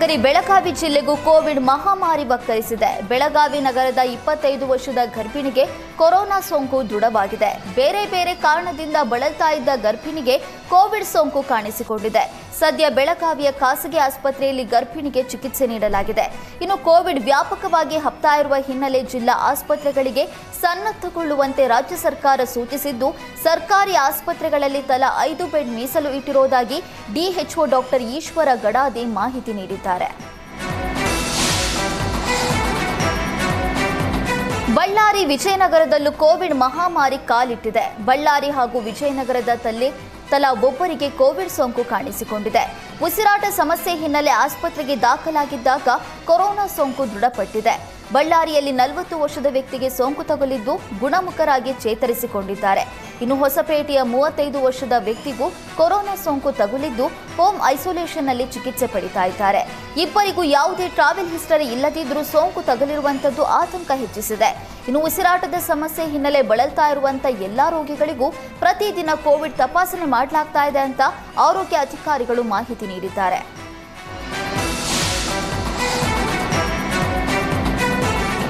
ನಗರಿ ಬೆಳಗಾವಿ ಜಿಲ್ಲೆಗೂ ಕೋವಿಡ್ ಮಹಾಮಾರಿ ವಕ್ಕರಿಸಿದೆ. ಬೆಳಗಾವಿ ನಗರದ 25 ವರ್ಷದ ಗರ್ಭಿಣಿಗೆ ಕೊರೋನಾ ಸೋಂಕು ದೃಢವಾಗಿದೆ. ಬೇರೆ ಬೇರೆ ಕಾರಣದಿಂದ ಬಳಲ್ತಾ ಇದ್ದ ಗರ್ಭಿಣಿಗೆ ಕೋವಿಡ್ ಸೋಂಕು ಕಾಣಿಸಿಕೊಂಡಿದೆ. ಸದ್ಯ ಬೆಳಗಾವಿಯ ಖಾಸಗಿ ಆಸ್ಪತ್ರೆಯಲ್ಲಿ ಗರ್ಭಿಣಿಗೆ ಚಿಕಿತ್ಸೆ ನೀಡಲಾಗಿದೆ. ಇನ್ನು ಕೋವಿಡ್ ವ್ಯಾಪಕವಾಗಿ ಹಬ್ತಾ ಇರುವ ಹಿನ್ನೆಲೆ ಜಿಲ್ಲಾ ಆಸ್ಪತ್ರೆಗಳಿಗೆ ಸನ್ನದ್ಧಗೊಳ್ಳುವಂತೆ ರಾಜ್ಯ ಸರ್ಕಾರ ಸೂಚಿಸಿದ್ದು, ಸರ್ಕಾರಿ ಆಸ್ಪತ್ರೆಗಳಲ್ಲಿ ತಲಾ 5 ಬೆಡ್ ಮೀಸಲು ಇಟ್ಟಿರುವುದಾಗಿ ಡಿಎಚ್ಒ ಡಾಕ್ಟರ್ ಈಶ್ವರ ಗಡಾದಿ ಮಾಹಿತಿ ನೀಡಿದ್ದಾರೆ. ಬಳ್ಳಾರಿ ವಿಜಯನಗರದಲ್ಲೂ ಕೋವಿಡ್ ಮಹಾಮಾರಿ ಕಾಲಿಟ್ಟಿದೆ. ಬಳ್ಳಾರಿ ಹಾಗೂ ವಿಜಯನಗರದಲ್ಲಿ ತಲಾ ಒಬ್ಬರಿಗೆ ಕೋವಿಡ್ ಸೋಂಕು ಕಾಣಿಸಿಕೊಂಡಿದೆ. ಉಸಿರಾಟ ಸಮಸ್ಯೆ ಹಿನ್ನೆಲೆ ಆಸ್ಪತ್ರೆಗೆ ದಾಖಲಾಗಿದ್ದಾಗ ಕೊರೋನಾ ಸೋಂಕು ದೃಢಪಟ್ಟಿದೆ. ಬಳ್ಳಾರಿಯಲ್ಲಿ 40 ವರ್ಷದ ವ್ಯಕ್ತಿಗೆ ಸೋಂಕು ತಗುಲಿದ್ದು ಗುಣಮುಖರಾಗಿ ಚೇತರಿಸಿಕೊಂಡಿದ್ದಾರೆ. ಇನ್ನು ಹೊಸಪೇಟೆಯ 35 ವರ್ಷದ ವ್ಯಕ್ತಿಗೂ ಕೊರೋನಾ ಸೋಂಕು ತಗುಲಿದ್ದು ಹೋಮ್ ಐಸೋಲೇಷನ್ನಲ್ಲಿ ಚಿಕಿತ್ಸೆ ಪಡಿತಾ ಇದ್ದಾರೆ. ಇಬ್ಬರಿಗೂ ಯಾವುದೇ ಟ್ರಾವೆಲ್ ಹಿಸ್ಟರಿ ಇಲ್ಲದಿದ್ದರೂ ಸೋಂಕು ತಗುಲಿರುವಂತದ್ದು ಆತಂಕ ಹೆಚ್ಚಿಸಿದೆ. ಇನ್ನು ಉಸಿರಾಟದ ಸಮಸ್ಯೆ ಹಿನ್ನೆಲೆ ಬಳಲ್ತಾ ಇರುವಂತ ಎಲ್ಲಾ ರೋಗಿಗಳಿಗೂ ಪ್ರತಿದಿನ ಕೋವಿಡ್ ತಪಾಸಣೆ ಮಾಡಲಾಗ್ತಾ ಇದೆ ಅಂತ ಆರೋಗ್ಯ ಅಧಿಕಾರಿಗಳು ಮಾಹಿತಿ ನೀಡಿದ್ದಾರೆ.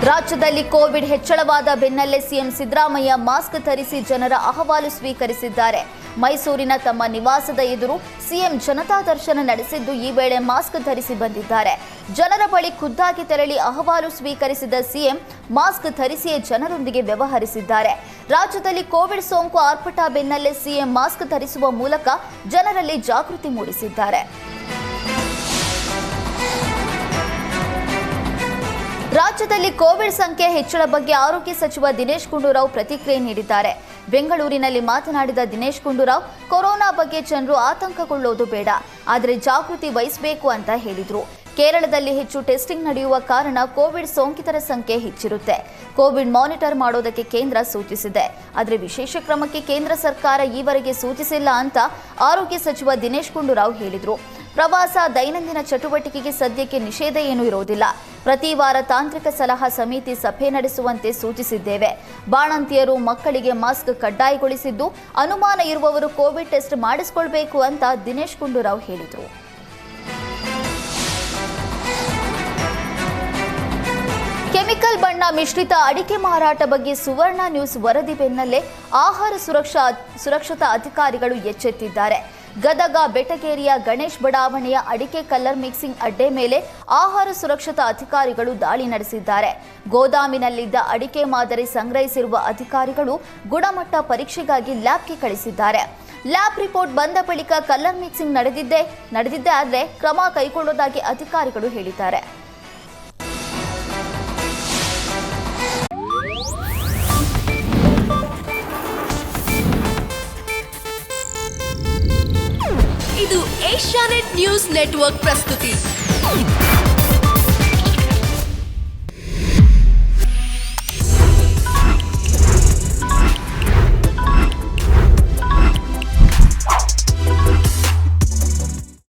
ರಾಜ್ಯದಲ್ಲಿ ಕೋವಿಡ್ ಹೆಚ್ಚಳವಾದ ಬೆನ್ನಲ್ಲೇ ಸಿಎಂ ಸಿದ್ದರಾಮಯ್ಯ ಮಾಸ್ಕ್ ಧರಿಸಿ ಜನರ ಅಹವಾಲು ಸ್ವೀಕರಿಸಿದ್ದಾರೆ. ಮೈಸೂರಿನ ತಮ್ಮ ನಿವಾಸದ ಎದುರು ಸಿಎಂ ಜನತಾ ದರ್ಶನ ನಡೆಸಿದ್ದು, ಈ ವೇಳೆ ಮಾಸ್ಕ್ ಧರಿಸಿ ಬಂದಿದ್ದಾರೆ. ಜನರ ಬಳಿ ಖುದ್ದಾಗಿ ತೆರಳಿ ಅಹವಾಲು ಸ್ವೀಕರಿಸಿದ ಸಿಎಂ ಮಾಸ್ಕ್ ಧರಿಸಿಯೇ ಜನರೊಂದಿಗೆ ವ್ಯವಹರಿಸಿದ್ದಾರೆ. ರಾಜ್ಯದಲ್ಲಿ ಕೋವಿಡ್ ಸೋಂಕು ಆರ್ಭಟ ಬೆನ್ನಲ್ಲೇ ಸಿಎಂ ಮಾಸ್ಕ್ ಧರಿಸುವ ಮೂಲಕ ಜನರಲ್ಲಿ ಜಾಗೃತಿ ಮೂಡಿಸಿದ್ದಾರೆ. ರಾಜ್ಯದಲ್ಲಿ ಕೋವಿಡ್ ಸಂಖ್ಯೆ ಹೆಚ್ಚಳ ಬಗ್ಗೆ ಆರೋಗ್ಯ ಸಚಿವ ದಿನೇಶ್ ಗುಂಡೂರಾವ್ ಪ್ರತಿಕ್ರಿಯೆ ನೀಡಿದ್ದಾರೆ. ಬೆಂಗಳೂರಿನಲ್ಲಿ ಮಾತನಾಡಿದ ದಿನೇಶ್ ಗುಂಡೂರಾವ್, ಕೊರೋನಾ ಬಗ್ಗೆ ಜನರು ಆತಂಕಗೊಳ್ಳೋದು ಬೇಡ, ಆದರೆ ಜಾಗೃತಿ ವಹಿಸಬೇಕು ಅಂತ ಹೇಳಿದರು. ಕೇರಳದಲ್ಲಿ ಹೆಚ್ಚು ಟೆಸ್ಟಿಂಗ್ ನಡೆಯುವ ಕಾರಣ ಕೋವಿಡ್ ಸೋಂಕಿತರ ಸಂಖ್ಯೆ ಹೆಚ್ಚಿರುತ್ತೆ. ಕೋವಿಡ್ ಮಾನಿಟರ್ ಮಾಡೋದಕ್ಕೆ ಕೇಂದ್ರ ಸೂಚಿಸಿದೆ, ಆದರೆ ವಿಶೇಷ ಕ್ರಮಕ್ಕೆ ಕೇಂದ್ರ ಸರ್ಕಾರ ಈವರೆಗೆ ಸೂಚಿಸಿಲ್ಲ ಅಂತ ಆರೋಗ್ಯ ಸಚಿವ ದಿನೇಶ್ ಗುಂಡೂರಾವ್ ಹೇಳಿದರು. ಪ್ರವಾಸ, ದೈನಂದಿನ ಚಟುವಟಿಕೆಗೆ ಸದ್ಯಕ್ಕೆ ನಿಷೇಧ ಏನೂ ಇರೋದಿಲ್ಲ. ಪ್ರತಿ ವಾರ ತಾಂತ್ರಿಕ ಸಲಹಾ ಸಮಿತಿ ಸಭೆ ನಡೆಸುವಂತೆ ಸೂಚಿಸಿದ್ದೇವೆ. ಬಾಣಂತಿಯರು, ಮಕ್ಕಳಿಗೆ ಮಾಸ್ಕ್ ಕಡ್ಡಾಯಗೊಳಿಸಿದ್ದು, ಅನುಮಾನ ಇರುವವರು ಕೋವಿಡ್ ಟೆಸ್ಟ್ ಮಾಡಿಸಿಕೊಳ್ಬೇಕು ಅಂತ ದಿನೇಶ್ ಗುಂಡೂರಾವ್ ಹೇಳಿದರು. ಕೆಮಿಕಲ್ ಬಣ್ಣ ಮಿಶ್ರಿತ ಅಡಿಕೆ ಮಾರಾಟ ಬಗ್ಗೆ ಸುವರ್ಣ ನ್ಯೂಸ್ ವರದಿ ಬೆನ್ನಲ್ಲೇ ಆಹಾರ ಸುರಕ್ಷತಾ ಅಧಿಕಾರಿಗಳು ಎಚ್ಚೆತ್ತಿದ್ದಾರೆ. ಗದಗ ಬೆಟಗೇರಿಯ ಗಣೇಶ್ ಬಡಾವಣೆಯ ಅಡಿಕೆ ಕಲರ್ ಮಿಕ್ಸಿಂಗ್ ಅಡ್ಡೆ ಮೇಲೆ ಆಹಾರ ಸುರಕ್ಷತಾ ಅಧಿಕಾರಿಗಳು ದಾಳಿ ನಡೆಸಿದ್ದಾರೆ. ಗೋದಾಮಿನಲ್ಲಿದ್ದ ಅಡಿಕೆ ಮಾದರಿ ಸಂಗ್ರಹಿಸಿರುವ ಅಧಿಕಾರಿಗಳು ಗುಣಮಟ್ಟ ಪರೀಕ್ಷೆಗಾಗಿ ಲ್ಯಾಬ್ಗೆ ಕಳಿಸಿದ್ದಾರೆ. ಲ್ಯಾಬ್ ರಿಪೋರ್ಟ್ ಬಂದ ಬಳಿಕ ಕಲರ್ ಮಿಕ್ಸಿಂಗ್ ನಡೆದಿದ್ದೇ ಆದರೆ ಕ್ರಮ ಕೈಗೊಳ್ಳುವುದಾಗಿ ಅಧಿಕಾರಿಗಳು ಹೇಳಿದ್ದಾರೆ. ಇದು ಏಷ್ಯಾನೆಟ್ ನ್ಯೂಸ್ ನೆಟ್ವರ್ಕ್ ಪ್ರಸ್ತುತಿ.